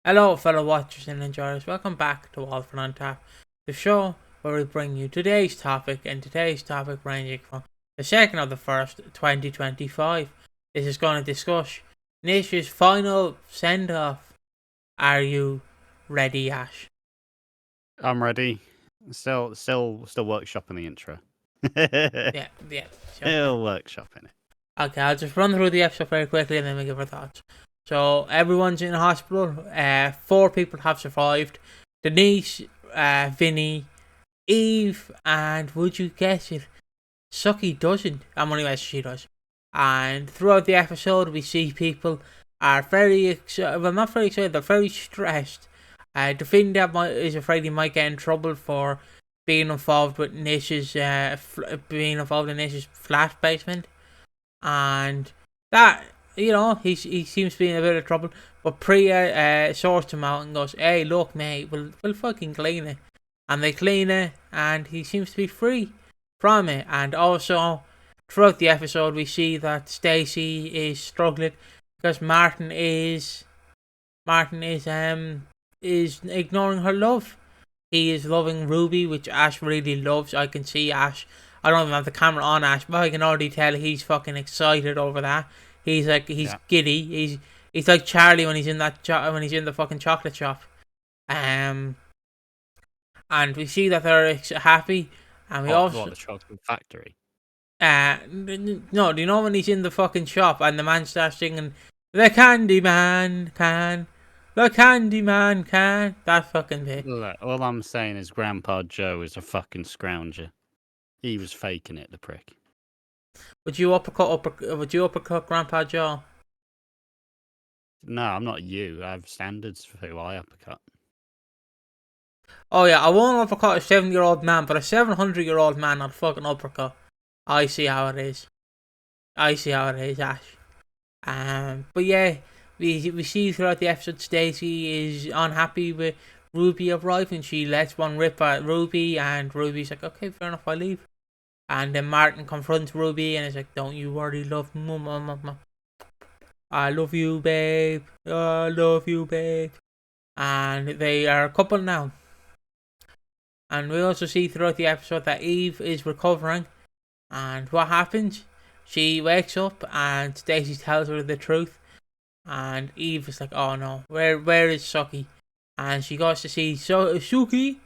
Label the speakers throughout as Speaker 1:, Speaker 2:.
Speaker 1: Hello, fellow watchers and enjoyers. Welcome back to Walford on Tap, the show where we bring you today's topic, and today's topic ranging from the 2nd of the 1st, 2025. This is going to discuss Nish's final send off. Are you ready, Ash?
Speaker 2: I'm ready. Still workshopping the intro.
Speaker 1: Yeah.
Speaker 2: Still workshopping it.
Speaker 1: Okay, I'll just run through the episode very quickly and then we give our thoughts. So, everyone's in hospital. 4 people have survived. Denise, Vinny, Eve, and would you guess it, Suki doesn't. I'm only guessing she does. And throughout the episode, we see people are very excited. Well, not very excited. They're very stressed. The thing that is afraid he might get in trouble for being involved with Nish's flat basement, and that he seems to be in a bit of trouble. But Priya sorts him out and goes, "Hey, look, mate, we'll fucking clean it." And they clean it, and he seems to be free from it. And also, throughout the episode, we see that Stacy is struggling because Martin is ignoring her love. He is loving Ruby, which Ash really loves. I can see Ash. I don't even have the camera on Ash, but I can already tell he's fucking excited over that. He's giddy. He's like Charlie when he's in when he's in the fucking chocolate shop. And we see that they're happy, and we also
Speaker 2: the chocolate factory.
Speaker 1: No, do you know when he's in the fucking shop and the man starts singing, "The Candy Man can, the Candy Man can," that fucking bit.
Speaker 2: Look, all I'm saying is Grandpa Joe is a fucking scrounger. He was faking it, the prick.
Speaker 1: Would you uppercut Grandpa Joe?
Speaker 2: No, I'm not you. I have standards for who I uppercut.
Speaker 1: Oh yeah, I won't uppercut a 70-year-old man, but a 700-year-old man I'll fucking uppercut. I see how it is, Ash. But yeah, we see throughout the episode Stacey is unhappy with Ruby arriving. She lets one rip at Ruby, and Ruby's like, "Okay, fair enough, I leave." And then Martin confronts Ruby and is like, "Don't you worry, love, mama. I love you, babe. I love you, babe." And they are a couple now. And we also see throughout the episode that Eve is recovering. And what happens? She wakes up and Stacey tells her the truth. And Eve is like, "Oh no, where is Suki?" And she goes to see Suki.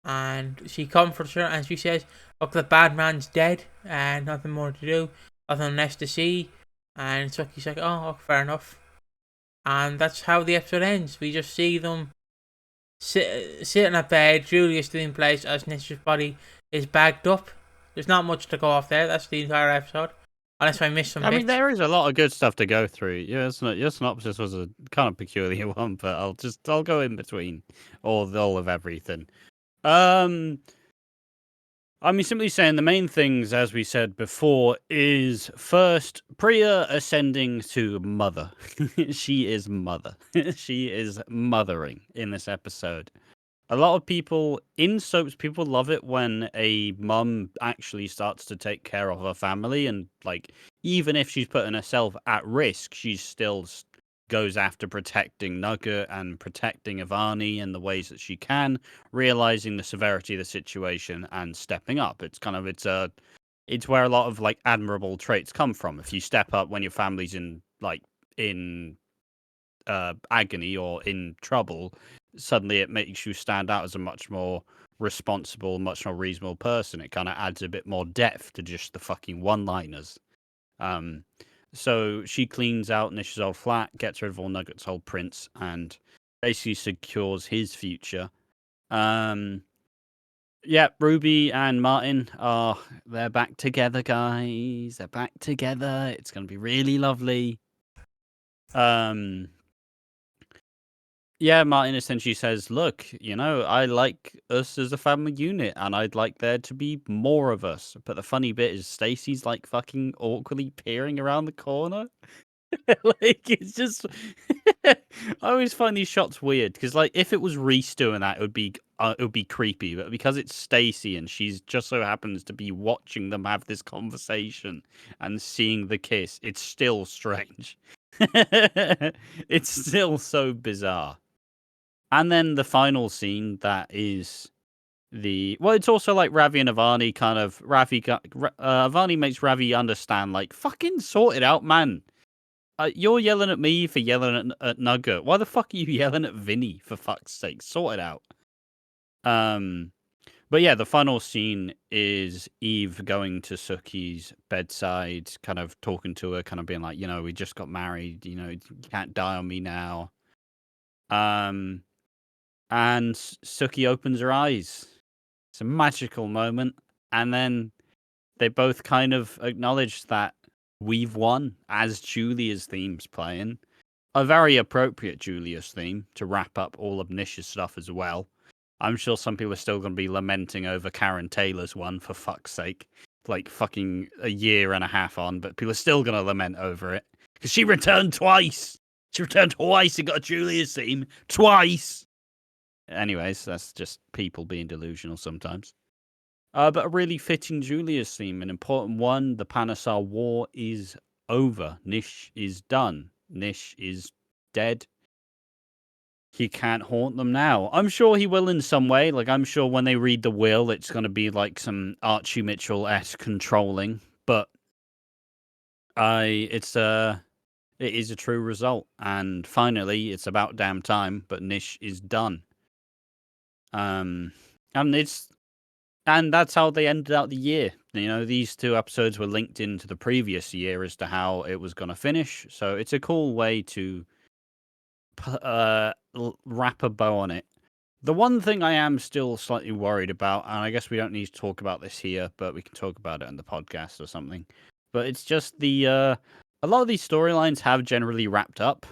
Speaker 1: And she comforts her and she says, "Look, the bad man's dead and nothing more to do. Nothing less to see." And Suki's like, "Oh, fair enough." And that's how the episode ends. We just see them sitting at bed, Julius still in place as Nish's body is bagged up. There's not much to go off there. That's the entire episode. Unless I missed some bits.
Speaker 2: I mean, there is a lot of good stuff to go through. Your synopsis was a kind of peculiar one, but I'll go in between all of everything. I mean, simply saying the main things, as we said before, is first, Priya ascending to mother. She is mother. She is mothering in this episode. A lot of people in soaps, people love it when a mum actually starts to take care of her family, and like, even if she's putting herself at risk, she still goes after protecting Nugget and protecting Ivani in the ways that she can, realizing the severity of the situation and stepping up. It's where a lot of like admirable traits come from. If you step up when your family's in agony or in trouble, suddenly it makes you stand out as a much more responsible, much more reasonable person. It kind of adds a bit more depth to just the fucking one-liners. So she cleans out Nish's old flat, gets rid of all Nugget's old prints, and basically secures his future. Yeah, Ruby and Martin they're back together, guys. They're back together. It's gonna be really lovely. Yeah, Martin essentially says, "Look, I like us as a family unit, and I'd like there to be more of us." But the funny bit is Stacy's like fucking awkwardly peering around the corner. Like, it's just I always find these shots weird because, like, if it was Reese doing that, it would be creepy. But because it's Stacy and she's just so happens to be watching them have this conversation and seeing the kiss, it's still strange. It's still so bizarre. And then the final scene that is it's also like Ravi and Avani kind of Avani makes Ravi understand, like, fucking sort it out, man. You're yelling at me for yelling at Nugget. Why the fuck are you yelling at Vinny, for fuck's sake? Sort it out. But yeah, the final scene is Eve going to Suki's bedside, kind of talking to her, kind of being like, we just got married, you can't die on me now. And Suki opens her eyes. It's a magical moment. And then they both kind of acknowledge that we've won, as Julia's theme's playing. A very appropriate Julia's theme to wrap up all of Nish's stuff as well. I'm sure some people are still going to be lamenting over Karen Taylor's one, for fuck's sake. Like, fucking a year and a half on, but people are still going to lament over it. Because she returned twice! She returned twice and got a Julia's theme. Twice! Anyways, that's just people being delusional sometimes. But a really fitting Julia's theme, an important one. The Panesar War is over. Nish is done. Nish is dead. He can't haunt them now. I'm sure he will in some way. Like, I'm sure when they read the will, it's going to be like some Archie Mitchell-esque controlling. But it is a true result. And finally, it's about damn time, but Nish is done. And that's how they ended out the year. These two episodes were linked into the previous year as to how it was going to finish. So it's a cool way to wrap a bow on it. The one thing I am still slightly worried about, and I guess we don't need to talk about this here, but we can talk about it in the podcast or something. But it's just a lot of these storylines have generally wrapped up,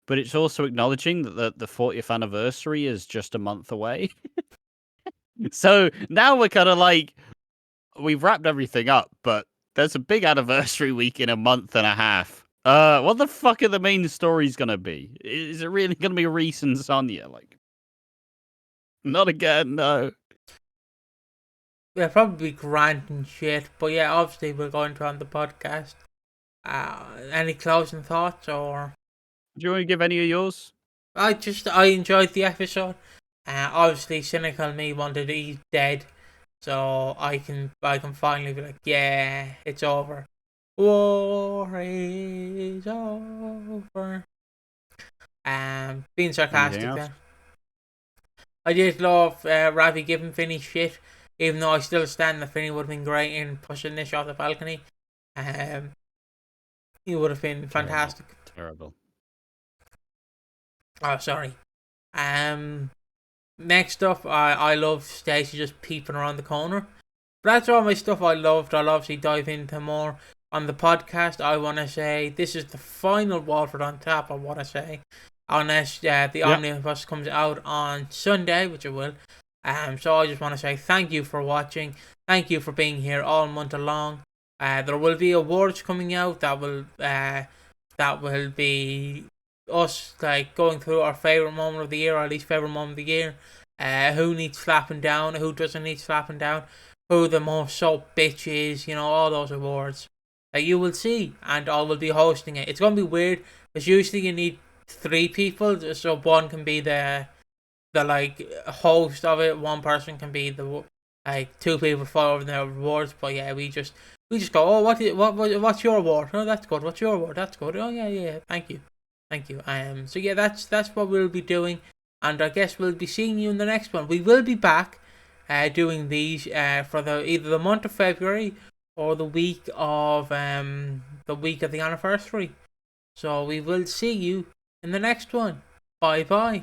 Speaker 2: but it's also acknowledging that the 40th anniversary is just a month away. So now we're kind of like, we've wrapped everything up, but there's a big anniversary week in a month and a half. What the fuck are the main stories gonna be? Is it really gonna be Reese and Sonia? Like, not again, no.
Speaker 1: Yeah, probably Grant and shit, but yeah, obviously we're going to on the podcast. Any closing thoughts, or?
Speaker 2: Do you want to give any of yours?
Speaker 1: I enjoyed the episode. Obviously, cynical me wanted Eve dead, so I can finally be like, yeah, it's over. War is over. Being sarcastic there. I did love Ravi giving Finny shit, even though I still stand that Finny would have been great in pushing Nish off the balcony. He would have been fantastic.
Speaker 2: Terrible.
Speaker 1: Oh, sorry. Next up, I love Stacey just peeping around the corner. But that's all my stuff I loved. I'll obviously dive into more on the podcast. I want to say this is the final Walford on tap, I want to say. Unless the omnibus comes out on Sunday, which it will. So I just want to say thank you for watching. Thank you for being here all month long. There will be awards coming out that will be us like going through our favourite moment of the year, or at least favourite moment of the year. Who needs slapping down, who doesn't need slapping down, who the most soap bitch is, all those awards that you will see, and I will be hosting it. It's going to be weird, because usually you need 3 people, so one can be the like host of it, one person can be the 2 people follow the awards. But yeah, we just go, oh, what's your award? Oh, that's good. What's your award? That's good. Oh yeah, thank you. So yeah, that's what we'll be doing, and I guess we'll be seeing you in the next one. We will be back doing these for either the month of February or the week of the anniversary. So we will see you in the next one. Bye bye.